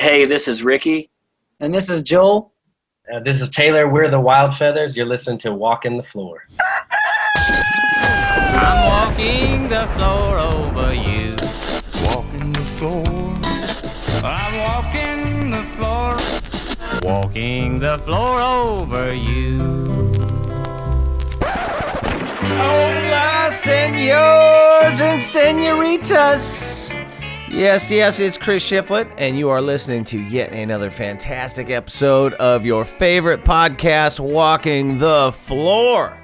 Hey, this is Ricky. And this is Joel. This is Taylor. We're the Wild Feathers. You're listening to Walking the Floor. I'm walking the floor over you. Walking the floor. I'm walking the floor. Walking the floor over you. Hola, senors and senoritas. Yes, it's Chris Shiflett, and you are listening to yet another fantastic episode of your favorite podcast, Walking the Floor.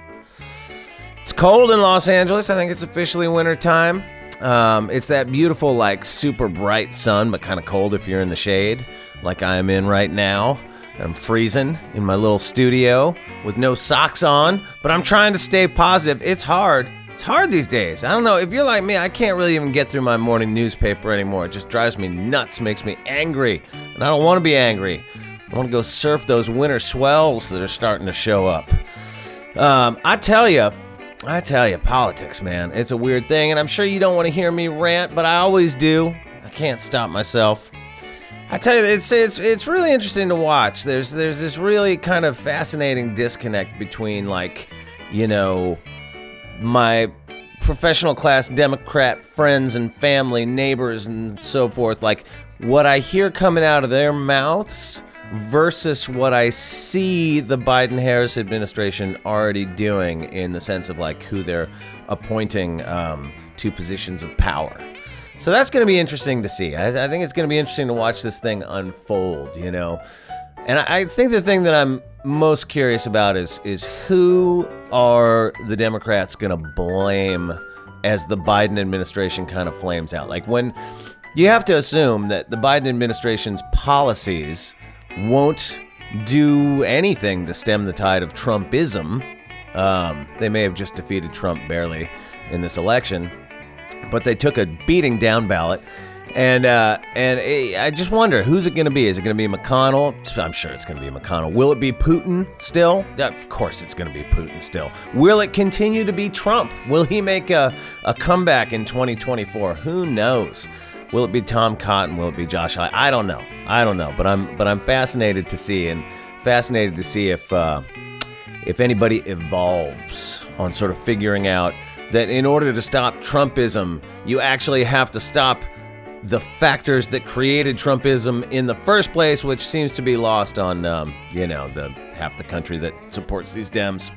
It's cold in Los Angeles. I think it's officially winter time. It's that beautiful, like, super bright sun, but kind of cold if you're in the shade, like I am in right now. I'm freezing in my little studio with no socks on, but I'm trying to stay positive. It's hard. It's hard these days. I don't know. If you're like me, I can't really even get through my morning newspaper anymore. It just drives me nuts, makes me angry. And I don't want to be angry. I want to go surf those winter swells that are starting to show up. I tell you, politics, man. It's a weird thing, and I'm sure you don't want to hear me rant, but I always do. I can't stop myself. I tell you, it's really interesting to watch. There's this really kind of fascinating disconnect between, like, you know, my professional class Democrat friends and family, neighbors and so forth, like what I hear coming out of their mouths versus what I see the Biden-Harris administration already doing in the sense of like who they're appointing to positions of power. So that's going to be interesting to see. I think it's going to be interesting to watch this thing unfold, you know. And I think the thing that I'm most curious about is who are the Democrats going to blame as the Biden administration kind of flames out? Like, when you have to assume that the Biden administration's policies won't do anything to stem the tide of Trumpism. They may have just defeated Trump barely in this election, but they took a beating down ballot. And I just wonder, who's it going to be? Is it going to be McConnell? I'm sure it's going to be McConnell. Will it be Putin still? Yeah, of course it's going to be Putin still. Will it continue to be Trump? Will he make a comeback in 2024? Who knows? Will it be Tom Cotton? Will it be Josh Hawley? I don't know. But I'm fascinated to see, if anybody evolves on sort of figuring out that in order to stop Trumpism, you actually have to stop the factors that created Trumpism in the first place, which seems to be lost on, the half the country that supports these Dems.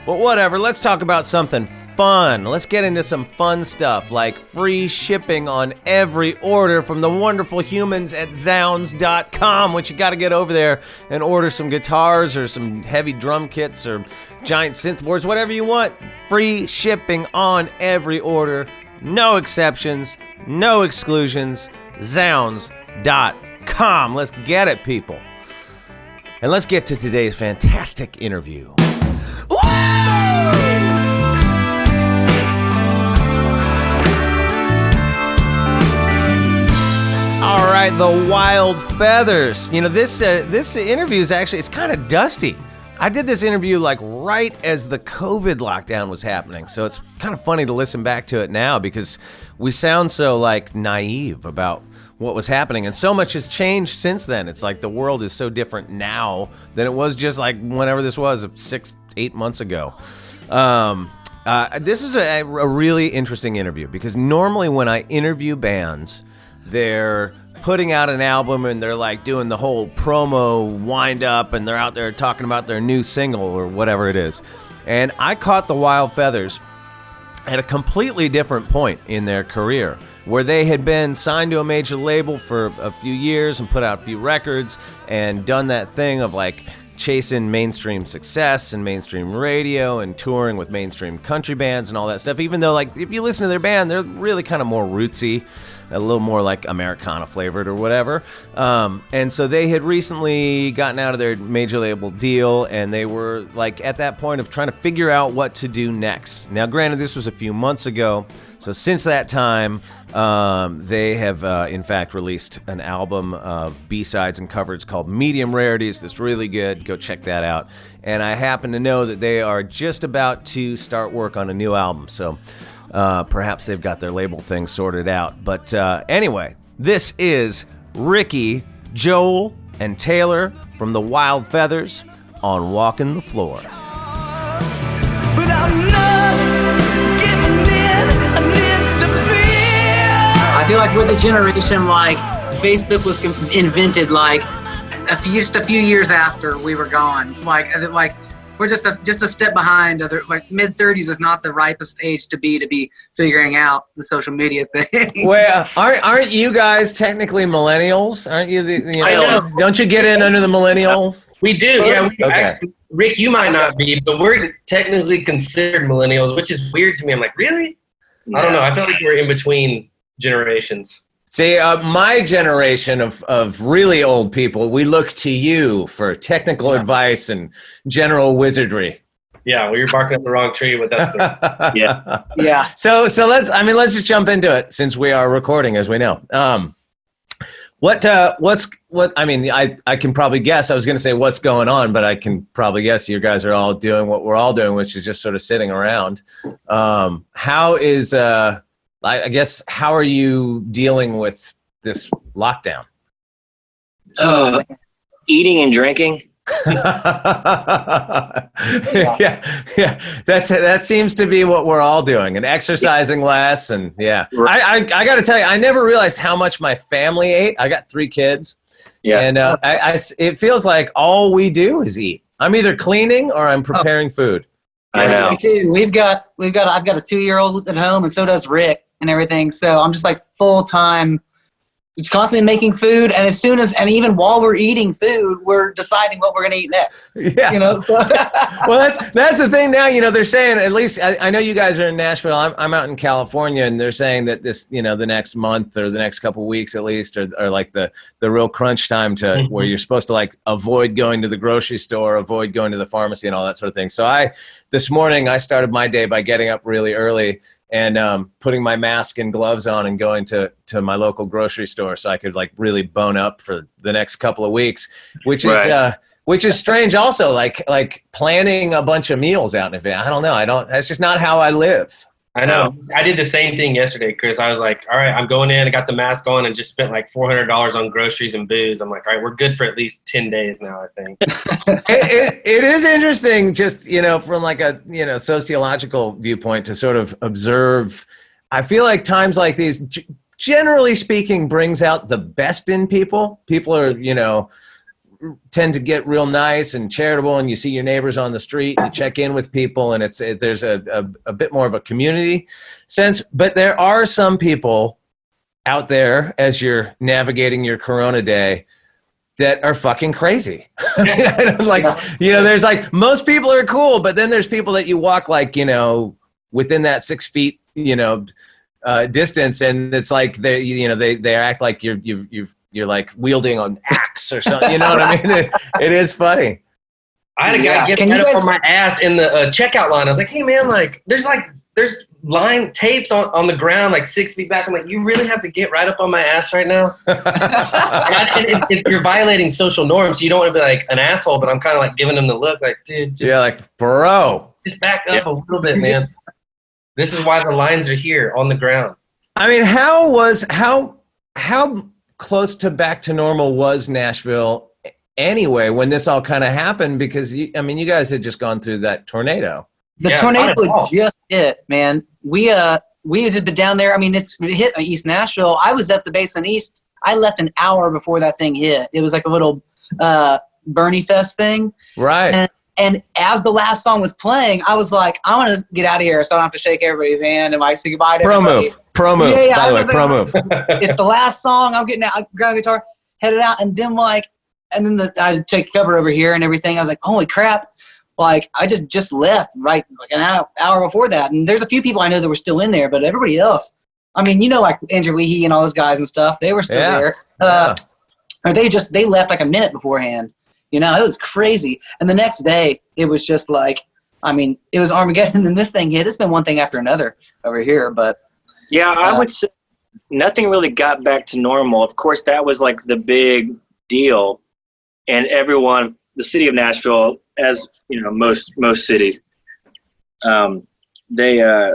But whatever, let's talk about something fun. Let's get into some fun stuff, like free shipping on every order from the wonderful humans at Zounds.com, which you got to get over there and order some guitars or some heavy drum kits or giant synth boards, whatever you want. Free shipping on every order. No exceptions, no exclusions, Zounds.com. Let's get it, people. And let's get to today's fantastic interview. Woo! All right, the Wild Feathers. You know, this interview is actually, it's kind of dusty. I did this interview like right as the COVID lockdown was happening, so it's kind of funny to listen back to it now because we sound so like naive about what was happening, and so much has changed since then. It's like the world is so different now than it was just like whenever this was 6-8 months ago. This is a really interesting interview because normally when I interview bands, they're putting out an album and they're like doing the whole promo wind up and they're out there talking about their new single or whatever it is. And I caught the Wild Feathers at a completely different point in their career, where they had been signed to a major label for a few years and put out a few records and done that thing of like chasing mainstream success and mainstream radio and touring with mainstream country bands and all that stuff, even though, like, if you listen to their band, they're really kind of more rootsy, a little more like Americana flavored or whatever. And so they had recently gotten out of their major label deal, and they were like at that point of trying to figure out what to do next. Now, granted, this was a few months ago, so since that time, they have in fact released an album of B-sides and covers called Medium Rarities that's really good. Go check that out. And I happen to know that they are just about to start work on a new album, so perhaps they've got their label thing sorted out. But anyway, this is Ricky Joel and Taylor from the Wild Feathers on Walking the Floor. But I'm not giving in an inch to fear. I feel like we're the generation like Facebook was invented like just a few years after we were gone. Like we're just a step behind. Like mid-30s is not the ripest age to be figuring out the social media thing. Well, aren't you guys technically millennials? Aren't you I know. Don't you get in under the millennial? We do, yeah. Okay. Actually, Rick, you might not be, but we're technically considered millennials, which is weird to me. I'm like, really? I don't know. I feel like we're in between generations. See, my generation of really old people, we look to you for technical advice and general wizardry. Yeah, well, you're barking up the wrong tree with that. Yeah. Yeah. So let's just jump into it since we are recording, as we know. I mean, I can probably guess. I was going to say what's going on, but I can probably guess you guys are all doing what we're all doing, which is just sort of sitting around. How is I guess, how are you dealing with this lockdown? Eating and drinking. Yeah. That seems to be what we're all doing, and exercising less. And yeah, I got to tell you, I never realized how much my family ate. I got 3 kids. Yeah, and it feels like all we do is eat. I'm either cleaning or I'm preparing food. I know. Me too. I've got a 2-year-old at home, and so does Rick and everything. So I'm just like full time, just constantly making food. And as soon as, and even while we're eating food, we're deciding what we're going to eat next. Yeah. You know, so. Well, that's the thing now, they're saying, at least I know you guys are in Nashville. I'm out in California, and they're saying that this, the next month or the next couple of weeks at least are like the real crunch time to where you're supposed to like avoid going to the grocery store, avoid going to the pharmacy and all that sort of thing. So this morning I started my day by getting up really early and putting my mask and gloves on and going to my local grocery store so I could like really bone up for the next couple of weeks, which is strange also, like planning a bunch of meals out in advance. I don't know. That's just not how I live. I know. I did the same thing yesterday, Chris. I was like, all right, I'm going in. I got the mask on and just spent like $400 on groceries and booze. I'm like, all right, we're good for at least 10 days now, I think. It is interesting just, from like a, sociological viewpoint to sort of observe. I feel like times like these, generally speaking, brings out the best in people. People are, tend to get real nice and charitable, and you see your neighbors on the street, you check in with people, and there's a bit more of a community sense. But there are some people out there, as you're navigating your Corona day, that are fucking crazy. There's like, most people are cool, but then there's people that you walk like, within that 6 feet, distance, and it's like they act like you're like wielding an axe or something. You know what I mean? It is funny. I had a guy get right up on my ass in the checkout line. I was like, hey man, like there's line tapes on the ground like 6 feet back. I'm like, you really have to get right up on my ass right now? You're violating social norms. So you don't want to be like an asshole, but I'm kind of like giving them the look like, dude, bro, just back up a little bit, man. This is why the lines are here on the ground. I mean, how close to back to normal was Nashville anyway when this all kind of happened? Because you guys had just gone through that tornado. The tornado just hit, man. We had just been down there. I mean, it hit East Nashville. I was at the base in East. I left an hour before that thing hit. It was like a little Bernie Fest thing. Right. And as the last song was playing, I was like, I want to get out of here so I don't have to shake everybody's hand and like say goodbye to everybody. Pro move. Yeah, by the way, pro move. It's the last song. I'm getting out. I grab a guitar, headed out, and then I take cover over here and everything. I was like, holy crap. Like, I just left right like an hour before that. And there's a few people I know that were still in there, but everybody else, I mean, like Andrew Leahy and all those guys and stuff, they were still there. Or they left like a minute beforehand. It was crazy. And the next day, it was just like, I mean, it was Armageddon, and this thing hit. It's been one thing after another over here, but. Yeah, I would say nothing really got back to normal. Of course, that was like the big deal. And everyone, the city of Nashville, as most cities, they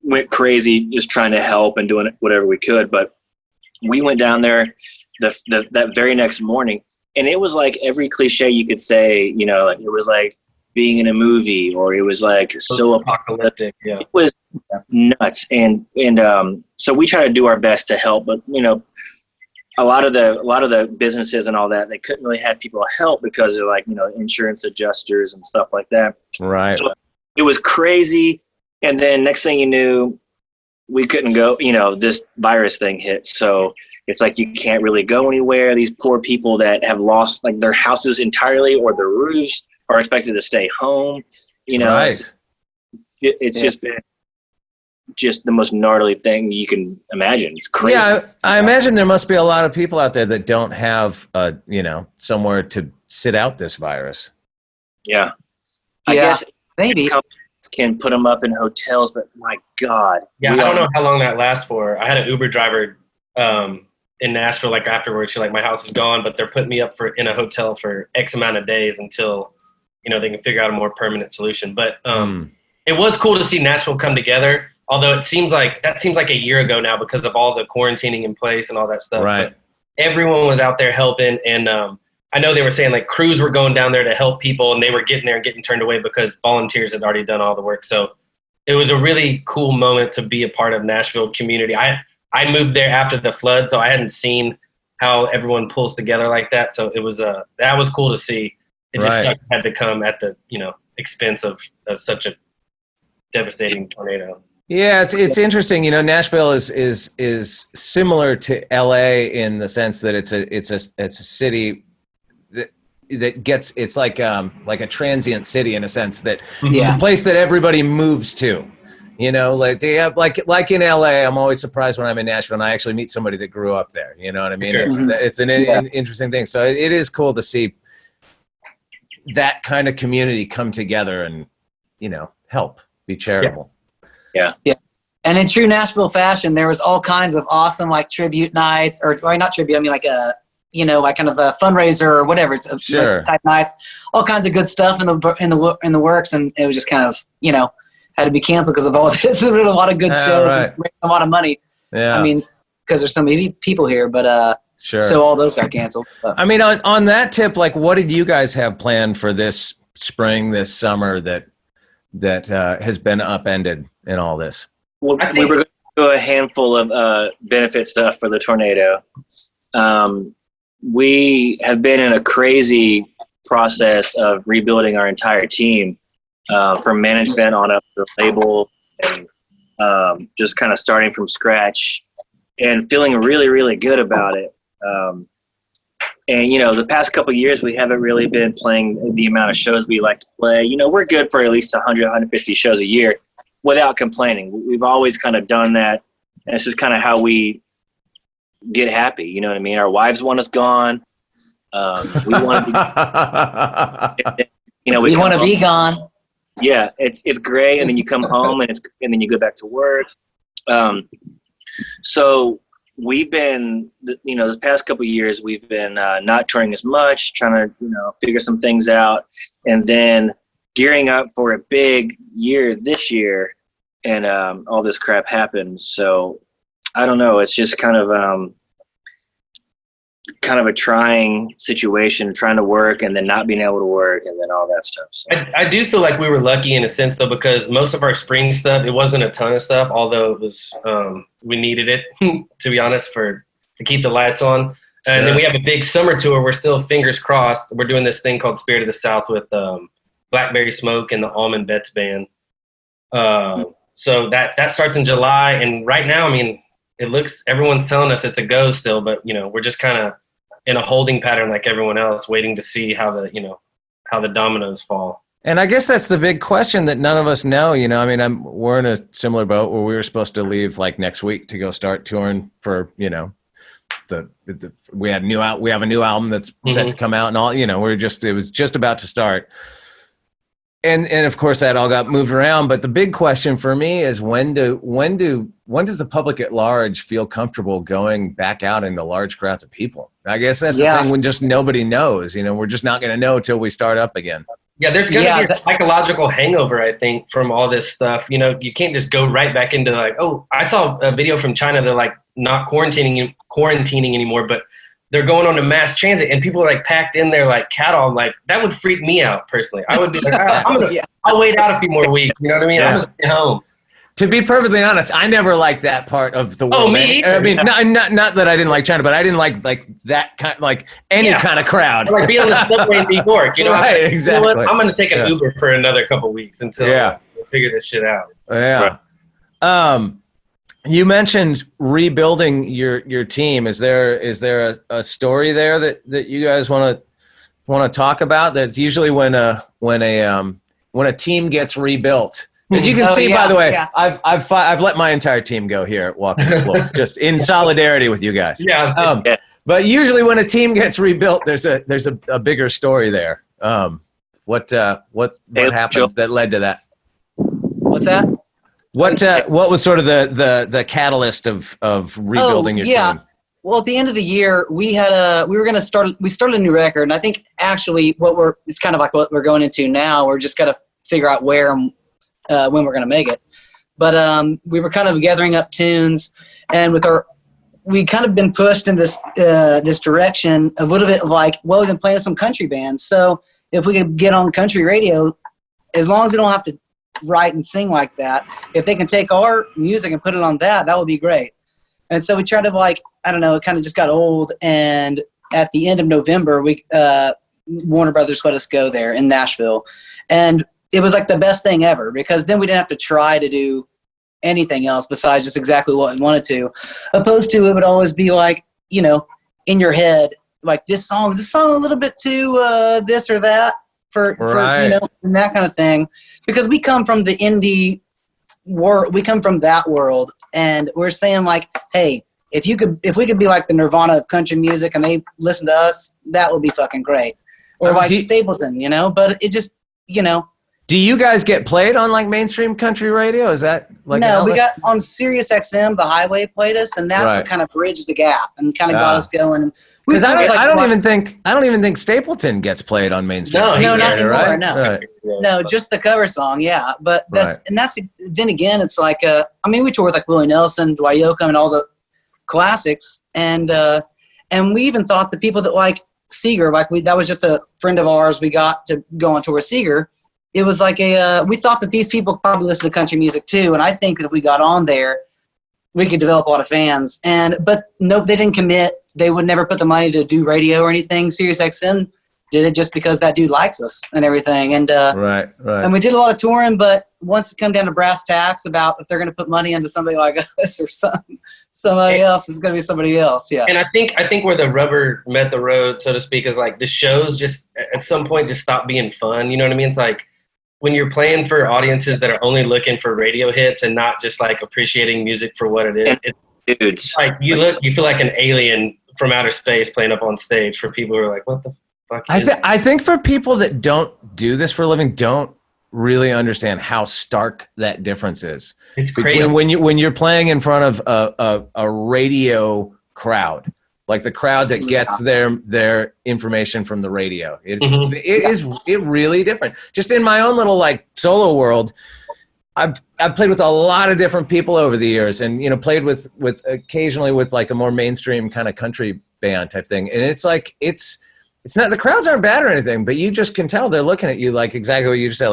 went crazy just trying to help and doing whatever we could. But we went down there that very next morning. And it was like every cliche you could say, you know, like it was like being in a movie, or it was like so apocalyptic. Yeah. It was nuts. And so we try to do our best to help, but you know, a lot of the businesses and all that, they couldn't really have people help because they're like, you know, insurance adjusters and stuff like that. Right. So it was crazy. And then next thing you knew, we couldn't go, you know, this virus thing hit. So it's like you can't really go anywhere. These poor people that have lost like their houses entirely or their roofs are expected to stay home. You know, right. It's just been just the most gnarly thing you can imagine. It's crazy. Yeah, I imagine there must be a lot of people out there that don't have, you know, somewhere to sit out this virus. Yeah. I guess maybe can put them up in hotels, but my God. Yeah, I don't know how long that lasts for. I had an Uber driver in Nashville, like afterwards, she's like, my house is gone, but they're putting me up in a hotel for X amount of days until, you know, they can figure out a more permanent solution. But it was cool to see Nashville come together, although that seems like a year ago now because of all the quarantining in place and all that stuff. Right. But everyone was out there helping, and I know they were saying like crews were going down there to help people, and they were getting there and getting turned away because volunteers had already done all the work. So it was a really cool moment to be a part of Nashville community. I moved there after the flood, so I hadn't seen how everyone pulls together like that. So it was that was cool to see. It just sucks it had to come at the, you know, expense of such a devastating tornado. Yeah, it's interesting. You know, Nashville is similar to LA in the sense that it's a city that gets, it's like a transient city in a sense that it's a place that everybody moves to. You know, like they have like in LA, I'm always surprised when I'm in Nashville and I actually meet somebody that grew up there. You know what I mean? Sure. It's an interesting thing. So it is cool to see that kind of community come together and, you know, help, be charitable. Yeah. And in true Nashville fashion, there was all kinds of awesome like tribute nights, or not tribute. I mean like a, you know, like kind of a fundraiser or whatever. It's like type nights, all kinds of good stuff in the works, and it was just kind of, you know, had to be canceled because of all this. There were a lot of good shows, and making a lot of money. Yeah. I mean, because there's so many people here, but so all those got canceled. But. I mean, on that tip, like, what did you guys have planned for this spring, this summer that has been upended in all this? Well, we were going to do a handful of benefit stuff for the tornado. We have been in a crazy process of rebuilding our entire team, from management on up to the label, and just kind of starting from scratch and feeling really, really good about it. And, you know, the past couple of years, we haven't really been playing the amount of shows we like to play. You know, we're good for at least 100, 150 shows a year without complaining. We've always kind of done that. And it's just kind of how we get happy. You know what I mean? Our wives want us gone. We want to be, you know, we want to be gone. Yeah, it's great, and then you come home, and then you go back to work. So we've been, you know, this past couple of years, we've been not touring as much, trying to, you know, figure some things out, and then gearing up for a big year this year, and all this crap happened. So I don't know. It's just kind of a trying situation, trying to work and then not being able to work and then all that stuff. So. I do feel like we were lucky in a sense though, because most of our spring stuff, it wasn't a ton of stuff, although it was, we needed it to be honest to keep the lights on. And then we have a big summer tour. We're still fingers crossed. We're doing this thing called Spirit of the South with Blackberry Smoke and the Almond Betts Band. So that starts in July. And right now, I mean, everyone's telling us it's a go still, but you know, we're just kind of in a holding pattern like everyone else, waiting to see how the dominoes fall. And I guess that's the big question that none of us know. You know, I mean, we're in a similar boat where we were supposed to leave like next week to go start touring for, you know, we have a new album that's set to come out and all, you know, it was just about to start. And of course that all got moved around, but the big question for me is when does the public at large feel comfortable going back out into large crowds of people? I guess that's the thing, when just nobody knows, you know, we're just not going to know till we start up again. Yeah, there's going to be a psychological hangover, I think, from all this stuff. You know, you can't just go right back into like, oh, I saw a video from China. They're like not quarantining anymore, but they're going on to mass transit and people are like packed in there like cattle. I'm like, that would freak me out personally. I would be like, I'll wait out a few more weeks. You know what I mean? I'm gonna stay home. To be perfectly honest, I never liked that part of the world. Oh, me either. I mean, not that I didn't like China, but I didn't like that kind, like any kind of crowd. Like being on the subway in New York, you know? Right, like, exactly. You know what? I'm going to take an Uber for another couple weeks until we'll figure this shit out. Yeah. Right. You mentioned rebuilding your team. Is there a story there that you guys want to talk about? That's usually when a team gets rebuilt. As you can see, by the way, I've let my entire team go here at Walking the Floor, just in solidarity with you guys. Yeah. But usually when a team gets rebuilt, there's a bigger story there. What happened that led to that? What's that? What was sort of the catalyst of rebuilding your team? Well, at the end of the year, we started a new record, and I think actually it's kind of like what we're going into now. We're just gotta figure out where and when we're gonna make it. But we were kind of gathering up tunes, and we kind of been pushed in this direction a little bit of like, well, we've been playing with some country bands, so if we could get on country radio, as long as we don't have to write and sing like that, if they can take our music and put it on that would be great. And so we tried to, like, I don't know, it kind of just got old, and at the end of November, Warner Brothers let us go there in Nashville, and it was like the best thing ever, because then we didn't have to try to do anything else besides just exactly what we wanted to, opposed to it would always be like, you know, in your head, like, is this song a little bit too this or that for you know, and that kind of thing, because we come from the indie world, we come from that world, and we're saying like, hey, if we could be like the Nirvana of country music and they listen to us, that would be fucking great. Or like Stapleton, you know, but it just, you know. Do you guys get played on like mainstream country radio? Is that like no? We got on Sirius XM. The Highway played us, and that's what kind of bridged the gap and kind of got us going. Because I don't even think Stapleton gets played on mainstream. No, not anymore. Right? No, right. No, just the cover song. Yeah, but that's then again, it's like I mean, we toured with like Willie Nelson, Dwight Yoakam, and all the classics, and we even thought the people that like Seger, like that was just a friend of ours. We got to go on tour with Seger. It was like we thought that these people probably listen to country music too, and I think that if we got on there, we could develop a lot of fans. But nope, they didn't commit. They would never put the money to do radio or anything. Sirius XM did it just because that dude likes us and everything. And right. And we did a lot of touring, but once it come down to brass tacks about if they're going to put money into somebody like us or somebody else, it's going to be somebody else. Yeah. And I think where the rubber met the road, so to speak, is like the shows just at some point just stop being fun. You know what I mean? It's like when you're playing for audiences that are only looking for radio hits and not just like appreciating music for what it is. It's like you feel like an alien from outer space playing up on stage for people who are like, what the fuck is I think for people that don't do this for a living, don't really understand how stark that difference is. It's crazy. When you're playing in front of a radio crowd, like the crowd that gets their information from the radio. It is really different. Just in my own little like solo world, I've played with a lot of different people over the years, and you know, played with occasionally with like a more mainstream kind of country band type thing. And it's like it's not, the crowds aren't bad or anything, but you just can tell they're looking at you like exactly what you just said,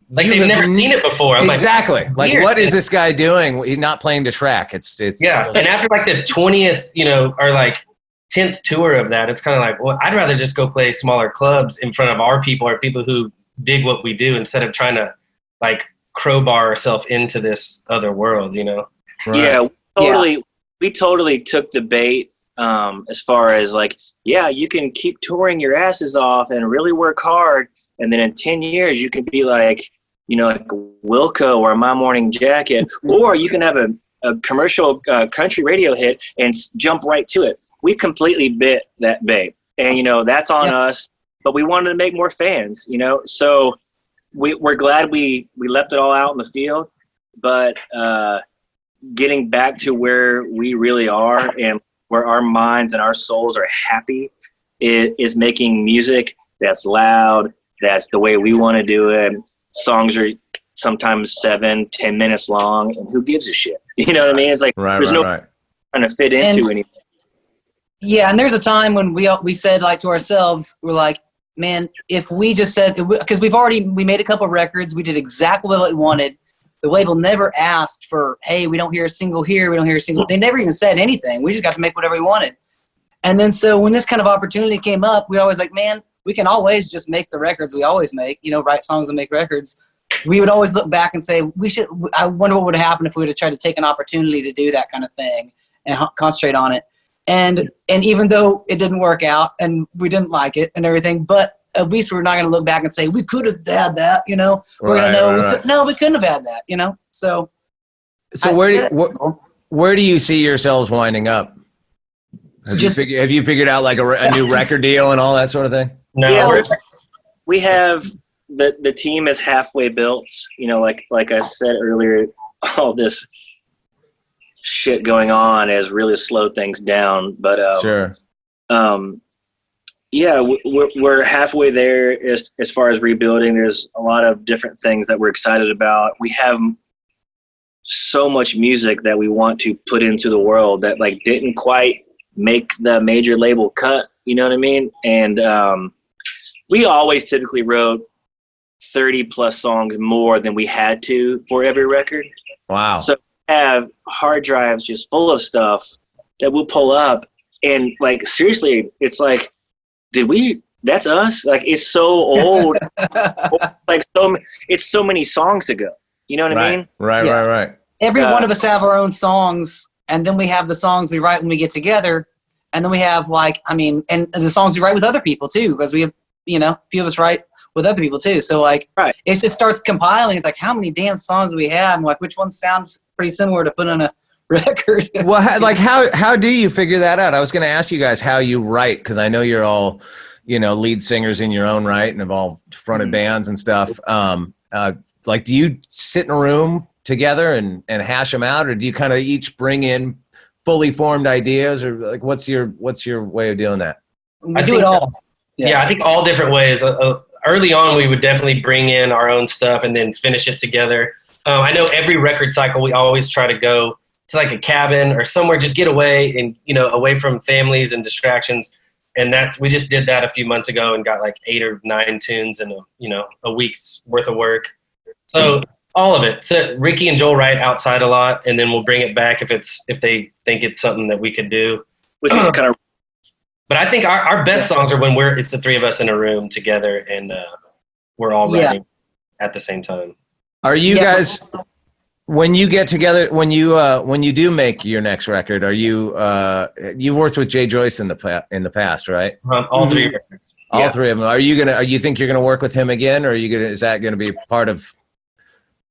they've never seen it before. I'm exactly. Like what is this guy doing? He's not playing to track. It's yeah. And after like the 20th, you know, or like 10th tour of that, it's kind of like, well, I'd rather just go play smaller clubs in front of our people or people who dig what we do instead of trying to like crowbar ourselves into this other world, you know? Right. Yeah, we totally took the bait as far as like, yeah, you can keep touring your asses off and really work hard, and then in 10 years you can be like, you know, like Wilco or My Morning Jacket, or you can have a commercial country radio hit and jump right to it. We completely bit that bait, and you know, that's on us, but we wanted to make more fans, you know, so we're glad we left it all out in the field, but getting back to where we really are and where our minds and our souls are happy is making music that's loud, that's the way we want to do it. Songs are sometimes 7-10 minutes long, and who gives a shit? You know what I mean? It's like there's no trying to fit into anything. Yeah, and there's a time when we said like to ourselves, we're like, man, if we just said, because we made a couple of records, we did exactly what we wanted. The label never asked for, hey, we don't hear a single here, we don't hear a single. They never even said anything. We just got to make whatever we wanted. And then so when this kind of opportunity came up, we were always like, man, we can always just make the records we always make, write songs and make records. We would always look back and say, I wonder what would have happened if we would have tried to take an opportunity to do that kind of thing and concentrate on it. And even though it didn't work out and we didn't like it and everything, but at least we're not going to look back and say, we could have had that, We're going to know, we couldn't have had that, So where do you see yourselves winding up? Have you figured out like a new record deal and all that sort of thing? No. Yeah, we have the team is halfway built. Like I said earlier, all this shit going on has really slowed things down. But sure. Yeah, we're halfway there as far as rebuilding. There's a lot of different things that we're excited about. We have so much music that we want to put into the world that like didn't quite make the major label cut, you know what I mean? And we always typically wrote 30 plus songs more than we had to for every record. Wow. So we have hard drives just full of stuff that we'll pull up and like seriously, it's like, that's us? Like it's so old. Like it's so many songs ago. You know what I mean? Right. Every one of us have our own songs, and then we have the songs we write when we get together, and then we have and the songs we write with other people too, because we have, a few of us write with other people too. So like, It just starts compiling. It's like, how many damn songs do we have? And like, which one sounds pretty similar to put on a record? Well, how do you figure that out? I was going to ask you guys how you write, because I know you're all, lead singers in your own right and have all fronted bands and stuff. Like, do you sit in a room together and hash them out, or do you kind of each bring in fully formed ideas, or like what's your way of doing that? We do it all. Yeah, I think all different ways. Early on, we would definitely bring in our own stuff and then finish it together. I know every record cycle, we always try to go to like a cabin or somewhere, just get away and, away from families and distractions. And we just did that a few months ago and got like 8 or 9 tunes in a week's worth of work. So all of it. So Ricky and Joel write outside a lot, and then we'll bring it back if they think it's something that we could do. Which is kind of. But I think our best songs are when it's the three of us in a room together and we're all writing at the same time. Are you guys, when you get together, when you do make your next record, are you you've worked with Jay Joyce in the past, right? All three records. All three of them. Are you think you're gonna work with him again, or is that gonna be part of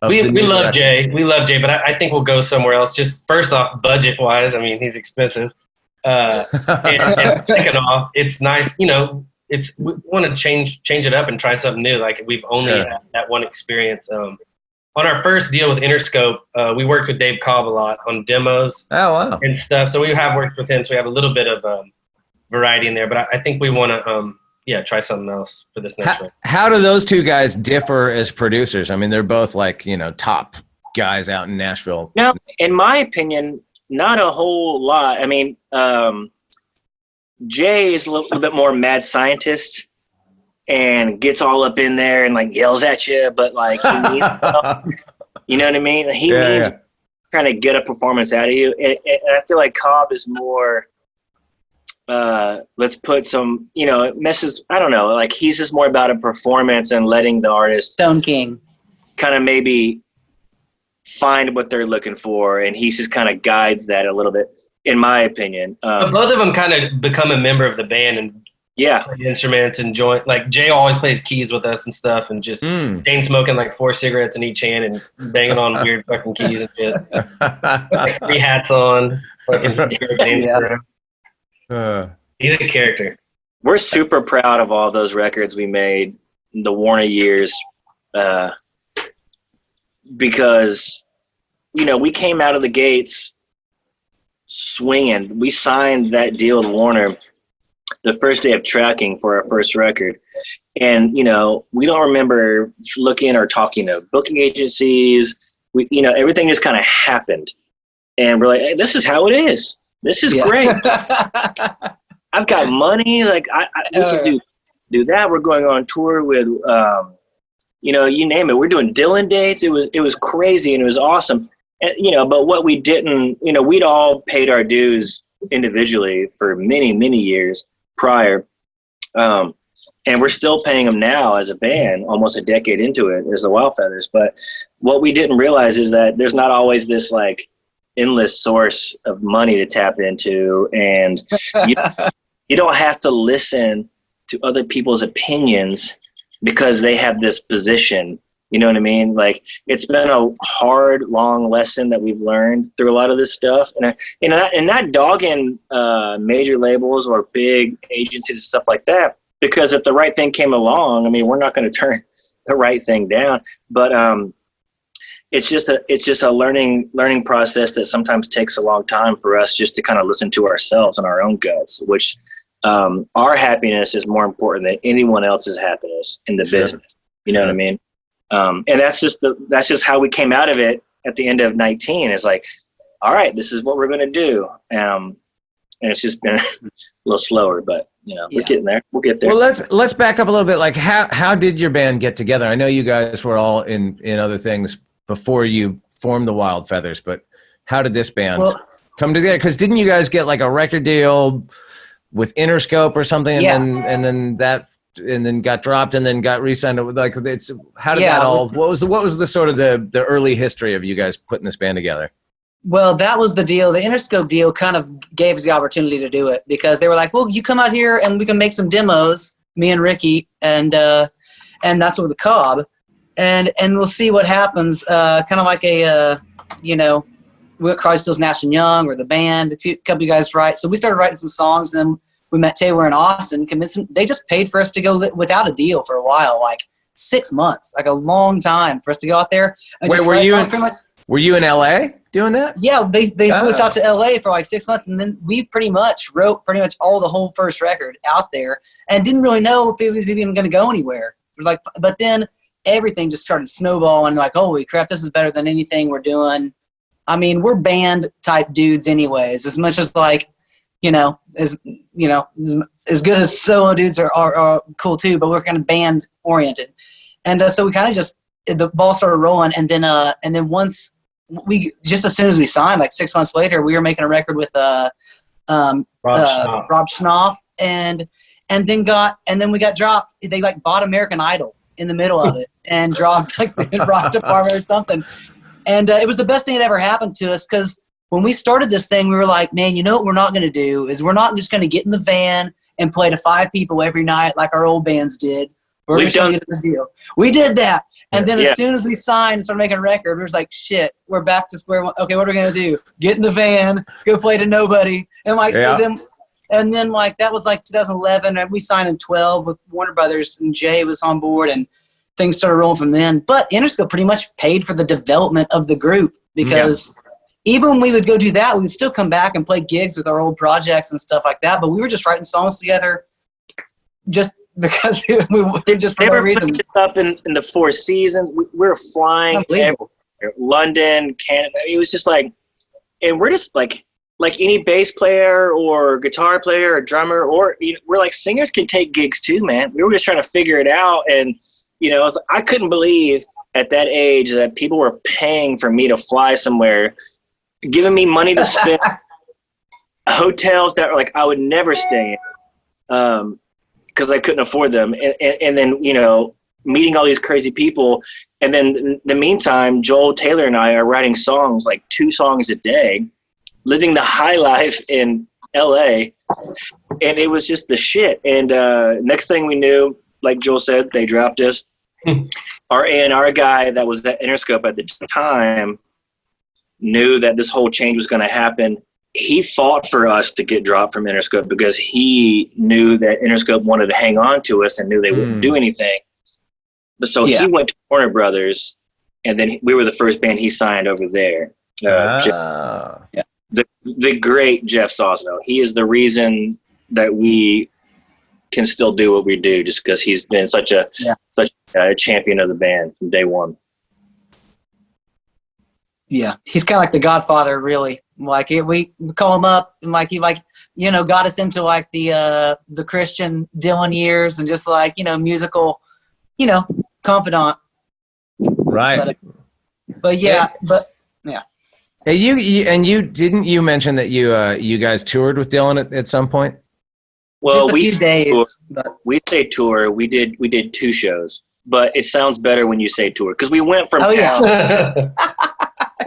we love Jay. We love Jay, but I think we'll go somewhere else. Just first off, budget wise, I mean, he's expensive. And second off, it's nice, we want to change it up and try something new. Like we've only had that one experience. On our first deal with Interscope, we worked with Dave Cobb a lot on demos and stuff. So we have worked with him. So we have a little bit of variety in there, but I think we want to, try something else for this next one. How do those two guys differ as producers? I mean, they're both like, top guys out in Nashville. No, in my opinion, not a whole lot. I mean, Jay is a little bit more mad scientist and gets all up in there and like yells at you, but like he means you know what I mean? He means trying to get a performance out of you. And I feel like Cobb is more let's put some, it messes, I don't know, like he's just more about a performance and letting the artist Stone King kind of maybe find what they're looking for, and he just kind of guides that a little bit, in my opinion. But both of them kind of become a member of the band and play instruments and join. Like Jay always plays keys with us and stuff, and just chain smoking like 4 cigarettes in each hand and banging on weird fucking keys and shit. Like 3 hats on, fucking he's a character. We're super proud of all those records we made the Warner years. Because, we came out of the gates swinging. We signed that deal with Warner the first day of tracking for our first record. And, we don't remember looking or talking to booking agencies. Everything just kind of happened. And we're like, hey, this is how it is. This is great. I've got money. Like we can do that. We're going on tour with, you know, you name it. We're doing Dylan dates. It was crazy and it was awesome. And, you know, but what we didn't, you know, we'd all paid our dues individually for many, many years prior. And we're still paying them now as a band, almost a decade into it, as the Wild Feathers. But what we didn't realize is that there's not always this like endless source of money to tap into. And you don't have to listen to other people's opinions because they have this position. You know what I mean? Like, it's been a hard, long lesson that we've learned through a lot of this stuff. And not dogging major labels or big agencies and stuff like that, because if the right thing came along, I mean, we're not going to turn the right thing down. But it's just a learning process that sometimes takes a long time for us just to kind of listen to ourselves and our own guts, which our happiness is more important than anyone else's happiness in the business. You know what I mean? And that's just how we came out of it at the end of 19. It's like, all right, this is what we're going to do. And it's just been a little slower, but you know, we're getting there. We'll get there. Well, let's back up a little bit. Like, how did your band get together? I know you guys were all in other things before you formed the Wild Feathers, but how did this band come together? Because didn't you guys get like a record deal with Interscope or something, and then got dropped and then got re-signed? Like, it's how did that all? What was the sort of the early history of you guys putting this band together? Well, that was the deal. The Interscope deal kind of gave us the opportunity to do it because they were like, well, you come out here and we can make some demos, me and Ricky, and that's with the Cobb, and we'll see what happens. Kind of like a, you know, Crosby, Stills, Nash and Young, or the band. A couple of you guys write. So we started writing some songs, and then we met Taylor in Austin, convinced them. They just paid for us to go without a deal for a while, like 6 months, like a long time for us to go out there. And wait, were you in LA doing that? Yeah, they flew us out to LA for like 6 months, and then we pretty much wrote all the whole first record out there, and didn't really know if it was even going to go anywhere. It was like, but then everything just started snowballing. Like, holy crap, this is better than anything we're doing. I mean, we're band type dudes, anyways. As much as like, as good as solo dudes are cool too, but we're kind of band oriented, and so we kind of just the ball started rolling, and then once. As soon as we signed, like 6 months later, we were making a record with Rob Schnoff, and then we got dropped. They like bought American Idol in the middle of it and dropped like the rock department or something. And it was the best thing that ever happened to us, because when we started this thing, we were like, man, you know what we're not going to do is we're not just going to get in the van and play to 5 people every night like our old bands did. We're just going to get the deal. We did that. And then as soon as we signed and started making a record, we was like, shit, we're back to square one. Okay, what are we going to do? Get in the van, go play to nobody. And like, so then like, that was like 2011, and we signed in 12 with Warner Brothers, and Jay was on board, and things started rolling from then. But Interscope pretty much paid for the development of the group, because even when we would go do that, we would still come back and play gigs with our old projects and stuff like that. But we were just writing songs together just because we just for no reason. Put this up in the Four Seasons. We were flying everywhere. London, Canada. It was just like, and we're just like any bass player or guitar player or drummer, or we're like, singers can take gigs too, man. We were just trying to figure it out, and I couldn't believe at that age that people were paying for me to fly somewhere, giving me money to spend, hotels that like I would never stay in. Because I couldn't afford them, and then meeting all these crazy people, and then in the meantime, Joel, Taylor, and I are writing songs, like 2 songs a day, living the high life in LA, and it was just the shit. And next thing we knew, like Joel said, they dropped us. Our A&R guy that was at Interscope at the time knew that this whole change was going to happen. He fought for us to get dropped from Interscope because he knew that Interscope wanted to hang on to us and knew they wouldn't do anything. But so he went to Warner Brothers, and then we were the first band he signed over there. The great Jeff Sosno. He is the reason that we can still do what we do, just because he's been such a champion of the band from day one. Yeah, he's kind of like the godfather, really, Like we call him up, and like he got us into like the Christian Dylan years, and just like musical, confidant. Right. But yeah. Hey, you mention that you guys toured with Dylan at some point? Well, just a few days. We say tour. We did 2 shows, but it sounds better when you say tour because we went from town. Yeah.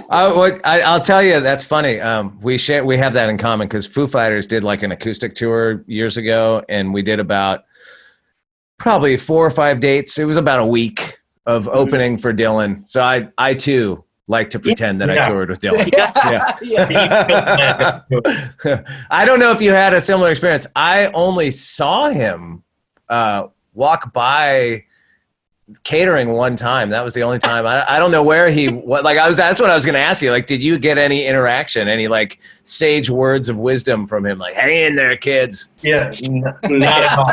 I'll tell you, that's funny. We have that in common because Foo Fighters did like an acoustic tour years ago, and we did about probably 4 or 5 dates. It was about a week of opening for Dylan. So I too like to pretend that I toured with Dylan. I don't know if you had a similar experience. I only saw him walk by catering one time. That was the only time. I don't know where that's what I was going to ask you. Like, did you get any interaction, any like sage words of wisdom from him? Like, hang in there, kids. Yeah, not at all.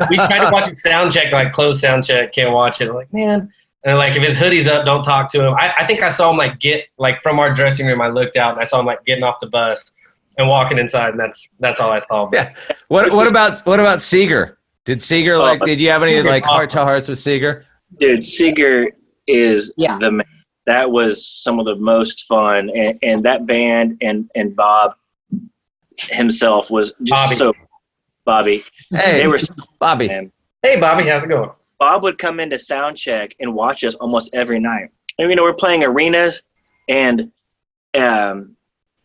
We tried to watch it sound check, like closed sound check, can't watch it. Like, man. And like, if his hoodie's up, don't talk to him. I think I saw him like get like from our dressing room. I looked out and I saw him like getting off the bus and walking inside, and that's all I saw. Yeah. What about Seger? Did you have any like heart to hearts with Seger? Dude, Seger is the man. That was some of the most fun, and that band and Bob himself was just Bobby. Hey, they were Bobby. Man. Hey, Bobby, how's it going? Bob would come into sound check and watch us almost every night. And we're playing arenas, and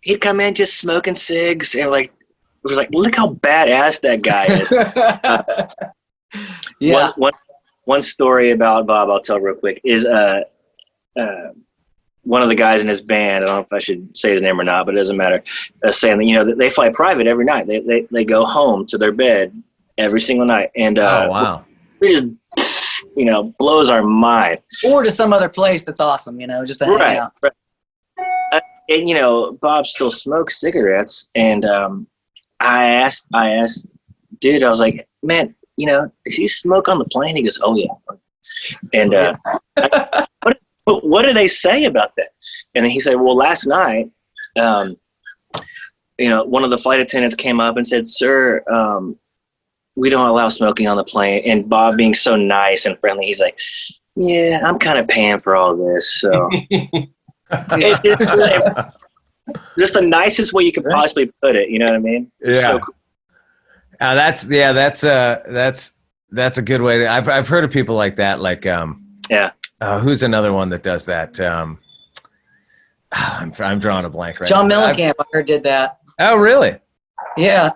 he'd come in just smoking cigs, and like it was like, look how badass that guy is. Yeah. One story about Bob I'll tell real quick is one of the guys in his band, I don't know if I should say his name or not, but it doesn't matter, saying that they fly private every night. They go home to their bed every single night. And oh, wow. It just blows our mind. Or to some other place that's awesome, just to hang out. Right. And Bob still smokes cigarettes, and I asked dude, I was like, man, does he smoke on the plane? He goes, oh yeah. And what do they say about that? And he said, well, last night, one of the flight attendants came up and said, sir, we don't allow smoking on the plane. And Bob, being so nice and friendly, he's like, yeah, I'm kind of paying for all this. So just the nicest way you could possibly put it. You know what I mean? Yeah. So cool. That's a good way. I've heard of people like that. Like, who's another one that does that? I'm drawing a blank right John now. Mellencamp, I heard, did that. Oh, really? Yeah.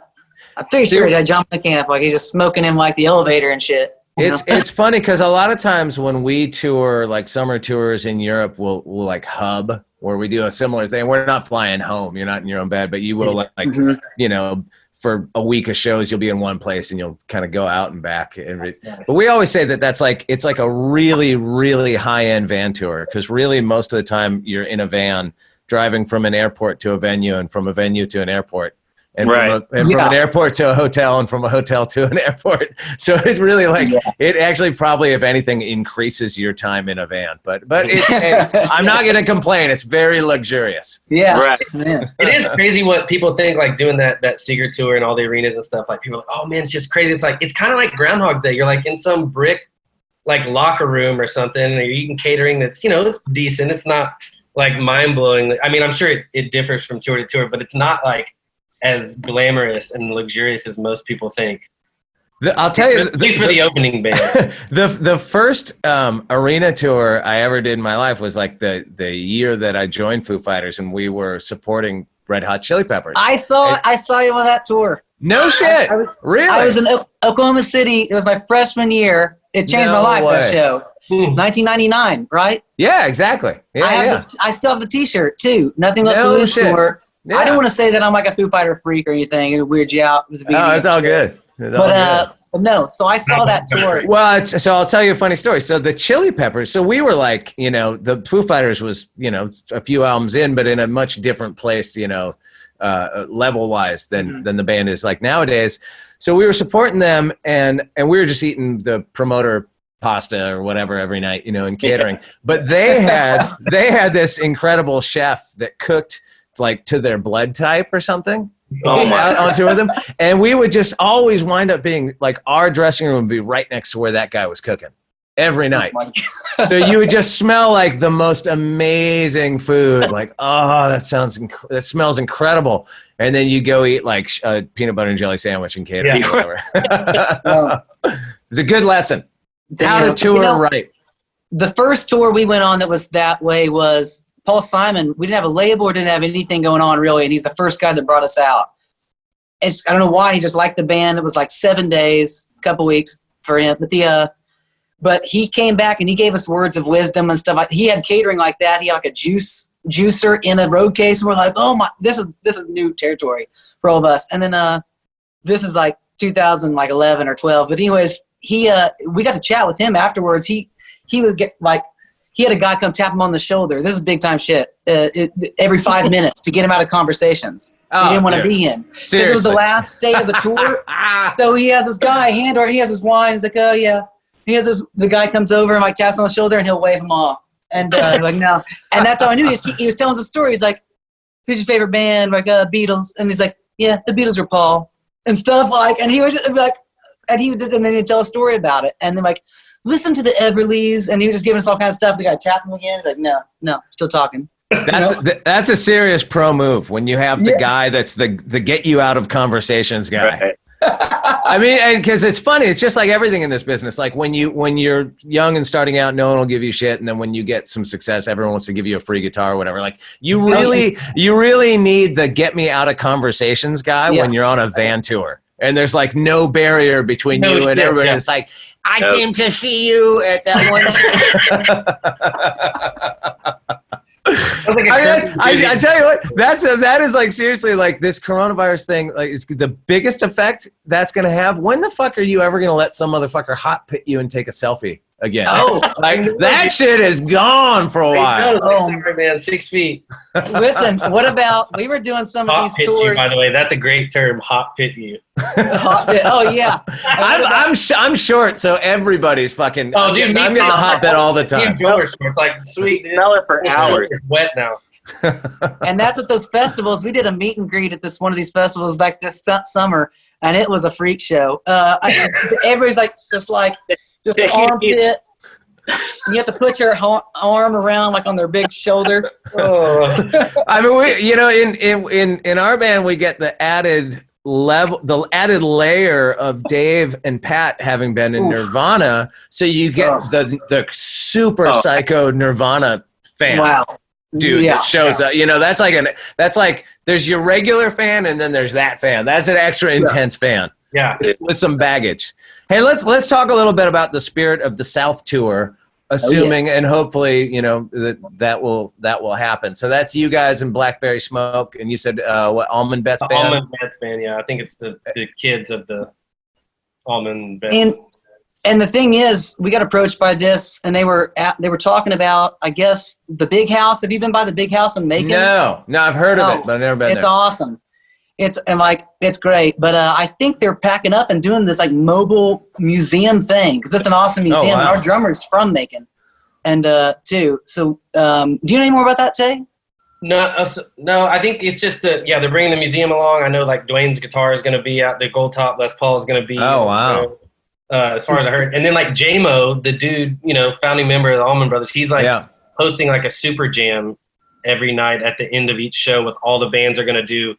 I'm pretty sure he had John Mellencamp. Like, he's just smoking in like the elevator and shit. It's funny because a lot of times when we tour, like summer tours in Europe, we'll like hub, where we do a similar thing. We're not flying home. You're not in your own bed, but you will for a week of shows, you'll be in one place and you'll kind of go out and back. But we always say that it's like a really, really high-end van tour, because really most of the time you're in a van driving from an airport to a venue and from a venue to an airport. And from an airport to a hotel and from a hotel to an airport. So it's really it actually probably, if anything, increases your time in a van. But I'm not going to complain. It's very luxurious. Yeah. Right. Yeah. It is crazy what people think, like doing that Seger tour and all the arenas and stuff. Like, people are like, oh man, it's just crazy. It's kind of like Groundhog's Day. You're like in some brick like locker room or something, and you're eating catering that's, it's decent. It's not like mind blowing. I mean, I'm sure it differs from tour to tour, but it's not like as glamorous and luxurious as most people think. I'll tell you, at least for the opening band. The first arena tour I ever did in my life was like the year that I joined Foo Fighters, and we were supporting Red Hot Chili Peppers. I saw you on that tour. No shit. Really? I was in Oklahoma City. It was my freshman year. It changed my life, that show. 1999, right? Yeah, exactly. Yeah, I still have the T-shirt too. Nothing left to lose for. Yeah. I don't want to say that I'm like a Foo Fighter freak or anything and weird you out with the beginning. Oh, it's all good. But no, so I saw that tour. Well, so I'll tell you a funny story. So the Chili Peppers, so we were like, the Foo Fighters was, a few albums in, but in a much different place, level-wise than the band is like nowadays. So we were supporting them, and we were just eating the promoter pasta or whatever every night, in catering. But they had this incredible chef that cooked like to their blood type or something. Oh my! On tour with them, and we would just always wind up being like our dressing room would be right next to where that guy was cooking every night. So you would just smell like the most amazing food. Like, oh, that smells incredible. And then you go eat like a peanut butter and jelly sandwich and catering or whatever. It's a good lesson. How to tour right. The first tour we went on that was that way was Paul Simon. We didn't have a label or didn't have anything going on really, and he's the first guy that brought us out. I don't know why, he just liked the band. It was like 7 days, a couple weeks for him. But he came back and he gave us words of wisdom and stuff. He had catering like that. He had like a juicer in a road case, and we're like, oh my, this is new territory for all of us. And then this is like 2011 or 12. But anyways, we got to chat with him afterwards. He would get like, he had a guy come tap him on the shoulder. This is big time shit. Every 5 minutes to get him out of conversations he didn't want to be in. Because it was the last day of the tour. So he has this guy, he has his wine. He's like, oh yeah. The guy comes over and like taps on the shoulder and he'll wave him off. And like, no. And that's how I knew. He was telling us a story. He's like, who's your favorite band? Like, Beatles. And he's like, yeah, the Beatles are Paul. And stuff like, and he was just like, and then he'd tell a story about it. And then like, listen to the Everleys. And he was just giving us all kinds of stuff. The guy tapped him again. Like, no, still talking. That's a serious pro move when you have the guy that's the get you out of conversations guy. Right. I mean, and because it's funny, it's just like everything in this business. Like when you're young and starting out, no one will give you shit, and then when you get some success, everyone wants to give you a free guitar or whatever. Like you really need the get me out of conversations guy when you're on a van tour, and there's like no barrier between you and everybody. Yeah. It's like I came to see you at that one. I tell you what, that is like seriously like this coronavirus thing, like it's the biggest effect that's gonna have. When the fuck are you ever gonna let some motherfucker hot pit you and take a selfie again? Oh, like that shit is gone for a while. Sorry, man, 6 feet. Listen, what about we were doing some hot of these pit tours? You, by the way, that's a great term. Hot pit you. Oh yeah. I'm short, so everybody's fucking. Oh, dude, I'm getting the hot bit all the time. It's like sweet. Smell it for hours. It's wet now. And that's at those festivals. We did a meet and greet at one of these festivals like this summer, and it was a freak show. Everybody's like just an armpit. You have to put your arm around like on their big shoulder. I mean, in our band we get the added layer of Dave and Pat having been in Nirvana, so you get the super psycho Nirvana fan. Wow. Dude, that shows up. You know, that's like there's your regular fan and then there's that fan. That's an extra intense fan. Yeah. With some baggage. Hey, let's talk a little bit about the Spirit of the South tour, assuming and hopefully, you know, that will happen. So that's you guys in Blackberry Smoke, and you said what, Almond Betts band? Almond Betts band, yeah. I think it's the kids of the Almond Betts. And the thing is, we got approached by this, and they were talking about, I guess, the Big House. Have you been by the Big House in Macon? No, I've heard of it, but I've never been there. It's awesome. It's great. But I think they're packing up and doing this like mobile museum thing because it's an awesome museum. Oh, wow. Our drummer's from Macon, and too. So, do you know any more about that, Tay? No. I think it's just they're bringing the museum along. I know like Dwayne's guitar is going to be out. The Gold Top Les Paul is going to be. Oh wow. As far as I heard, and then like J-Mo, the dude, you know, founding member of the Allman Brothers, he's like hosting like a super jam every night at the end of each show with all the bands are going to do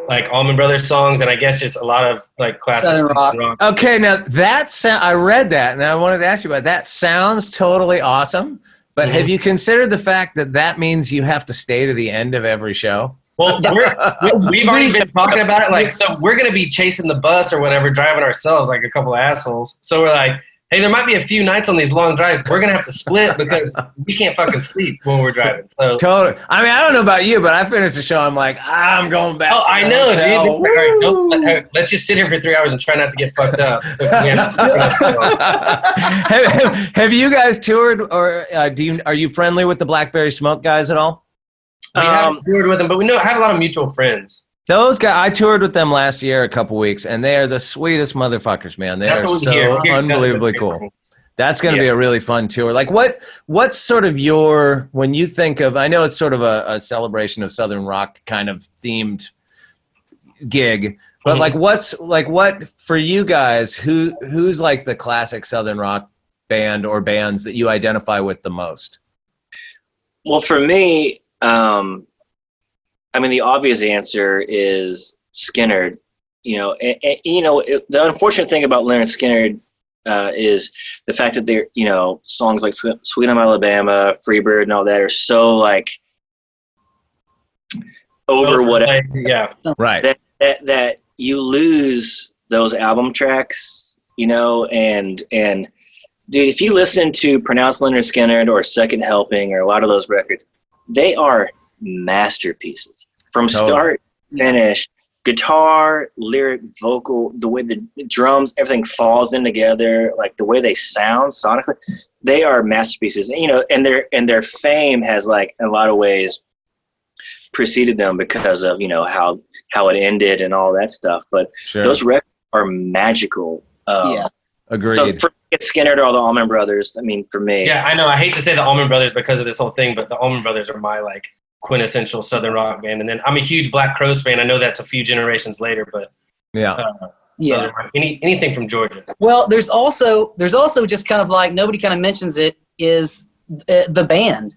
like Allman Brothers songs, and I guess just a lot of like classic rock. Okay, now I read that, and I wanted to ask you about that. Sounds totally awesome, but have you considered the fact that means you have to stay to the end of every show? Well, we've already been talking about it. Like, so we're going to be chasing the bus or whatever, driving ourselves like a couple of assholes. So we're like, hey, there might be a few nights on these long drives. We're going to have to split because we can't fucking sleep when we're driving. So totally. I mean, I don't know about you, but I finished the show. I'm like, I'm going back. Oh, I know, dude. All right, let's just sit here for 3 hours and try not to get fucked up. So have you guys toured, or are you friendly with the Blackberry Smoke guys at all? We haven't toured with them, but we have a lot of mutual friends. Those guys, I toured with them last year a couple weeks, and they are the sweetest motherfuckers, man. They are so unbelievably cool. That's going to be a really fun tour. Like what's sort of your, when you think of, I know it's sort of a celebration of Southern rock kind of themed gig, but like what for you guys, who's like the classic Southern rock band or bands that you identify with the most? Well, for me, I mean, the obvious answer is Skynyrd. The unfortunate thing about Leonard Skynyrd is the fact that they're, songs like Sweet Home Alabama, Freebird, and all that are so like over whatever. Yeah, right. That you lose those album tracks, and dude, if you listen to Pronounced Leonard Skynyrd or Second Helping or a lot of those records, they are masterpieces from start to finish. Guitar, lyric, vocal, the way the drums, everything falls in together, like the way they sound sonically, they are masterpieces. And their fame has like in a lot of ways preceded them because of how it ended and all that stuff. But those records are magical. Agreed. So for Skynyrd or the Allman Brothers, I mean, for me. Yeah, I know. I hate to say the Allman Brothers because of this whole thing, but the Allman Brothers are my like quintessential Southern rock band. And then I'm a huge Black Crowes fan. I know that's a few generations later, but anything from Georgia. Well, there's also just kind of like nobody kind of mentions it is the band,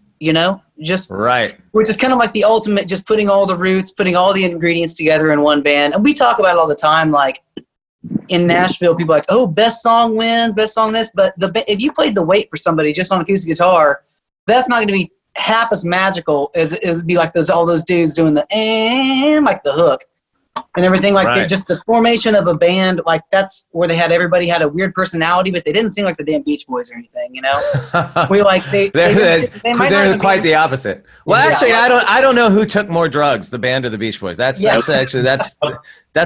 just right, which is kind of like the ultimate, just putting all the roots, putting all the ingredients together in one band. And we talk about it all the time, like in Nashville, people are like, oh, best song wins, best song this. But if you played The Weight for somebody just on acoustic guitar, that's not going to be half as magical as it'd be like all those dudes doing the and like the hook and everything like that. Just the formation of a band, like that's where everybody had a weird personality, but they didn't sing like the damn Beach Boys or anything, We like they're quite the opposite. Well, actually, I don't know who took more drugs, the band or the Beach Boys. That's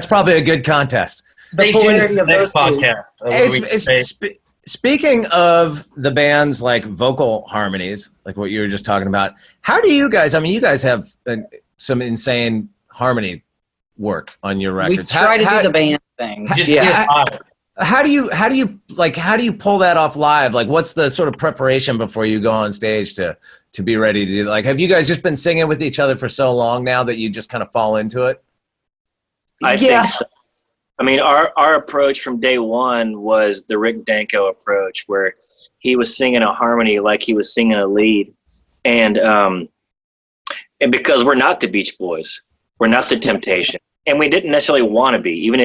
probably a good contest. The polarity of those podcast. Speaking of the band's like vocal harmonies, like what you were just talking about, how do you guys? I mean, you guys have some insane harmony work on your records. We try to do the band thing. How do you pull that off live? Like, what's the sort of preparation before you go on stage to be ready to do? Like, have you guys just been singing with each other for so long now that you just kind of fall into it? I think so. I mean, our approach from day one was the Rick Danko approach, where he was singing a harmony like he was singing a lead, and because we're not the Beach Boys, we're not the Temptation, and we didn't necessarily want to be. Even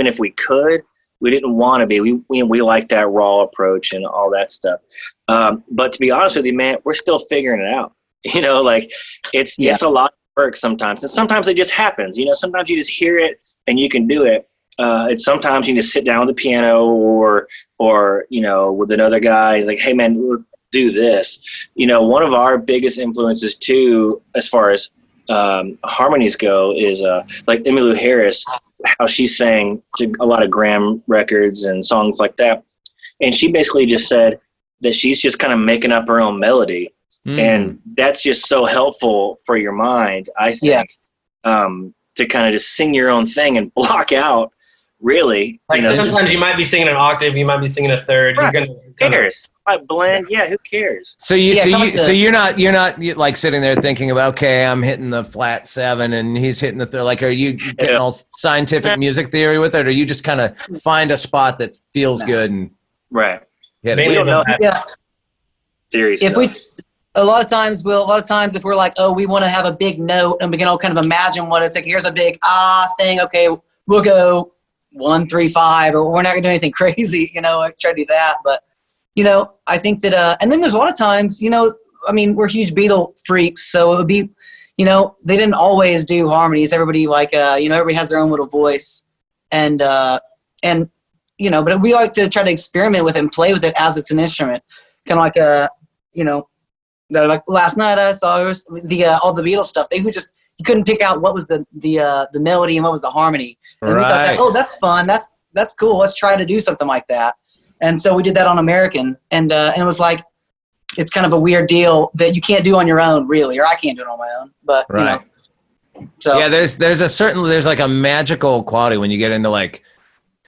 if we could, we didn't want to be. We like that raw approach and all that stuff. But to be honest with you, man, we're still figuring it out. It's a lot of work sometimes, and sometimes it just happens. Sometimes you just hear it and you can do it. It's sometimes you just sit down with the piano or with another guy. He's like, hey man, we'll do this. One of our biggest influences too, as far as harmonies go, is like Emmylou Harris, how she sang to a lot of Graham records and songs like that. And she basically just said that she's just kind of making up her own melody. And that's just so helpful for your mind, I think, to kind of just sing your own thing and block out. Really, sometimes you might be singing an octave, you might be singing a third. Right. Who cares? I blend. Yeah, who cares? So you're not like sitting there thinking about, okay, I'm hitting the flat 7 and he's hitting the third. Like, are you getting all scientific music theory with it, or you just kind of find a spot that feels good and hit it? We don't know. Theory stuff. A lot of times if we're like, oh, we want to have a big note and we can all kind of imagine what it's like. Here's a big thing. Okay, we'll go 1, 3, 5, or we're not gonna do anything crazy, I try to do that. But, I think that, and then there's a lot of times, we're huge Beatle freaks. So it would be, they didn't always do harmonies. Everybody everybody has their own little voice and, but we like to try to experiment with it and play with it as it's an instrument. Kind of like, like last night I saw all the Beatles stuff. They would just, you couldn't pick out what was the melody and what was the harmony. And we thought that, that's fun. That's cool. Let's try to do something like that. And so we did that on American, and it was like, it's kind of a weird deal that you can't do on your own, really, or I can't do it on my own. But so there's like a magical quality when you get into like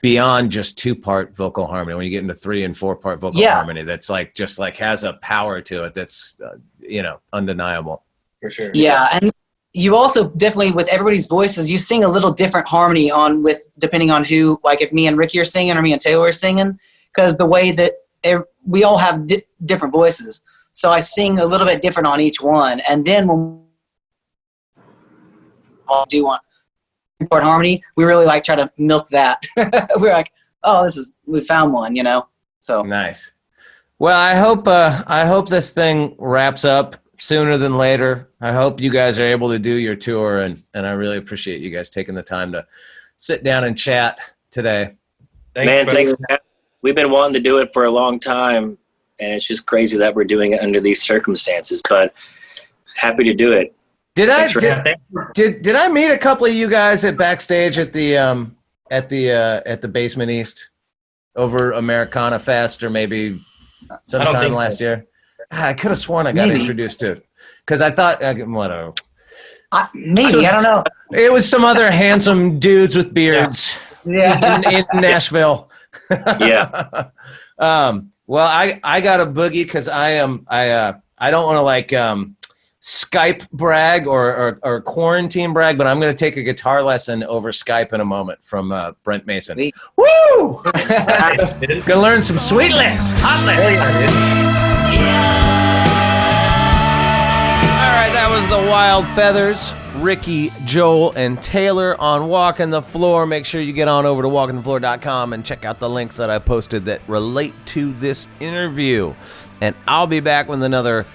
beyond just 2-part vocal harmony. When you get into 3 and 4-part vocal harmony, that's like just like has a power to it that's undeniable. For sure. Yeah, and you also definitely, with everybody's voices, you sing a little different harmony depending on who, like if me and Ricky are singing or me and Taylor are singing, because the way that we all have different voices. So I sing a little bit different on each one. And then when I'll do one part harmony, we really like try to milk that. We're like, oh, we found one, So nice. Well, I hope this thing wraps up sooner than later. I hope you guys are able to do your tour, and I really appreciate you guys taking the time to sit down and chat today. Thanks. We've been wanting to do it for a long time, and it's just crazy that we're doing it under these circumstances, but happy to do it. Did I meet a couple of you guys at backstage at the Basement East over Americana Fest, or maybe sometime last year? I could have sworn I got introduced to it because I thought whatever. Maybe I don't know. It was some other handsome dudes with beards. Yeah. in Nashville. Yeah. Well, I got a boogie because I don't want to like Skype brag or quarantine brag, but I'm going to take a guitar lesson over Skype in a moment from Brent Mason. Sweet. Woo! Gonna learn some sweet licks, hot licks. All right, that was the Wild Feathers, Ricky, Joel, and Taylor on Walking the Floor. Make sure you get on over to walkingthefloor.com and check out the links that I posted that relate to this interview. And I'll be back with another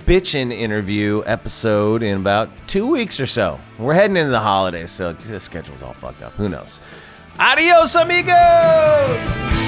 bitchin' interview episode in about 2 weeks or so. We're heading into the holidays, so the schedule's all fucked up. Who knows? Adios, amigos!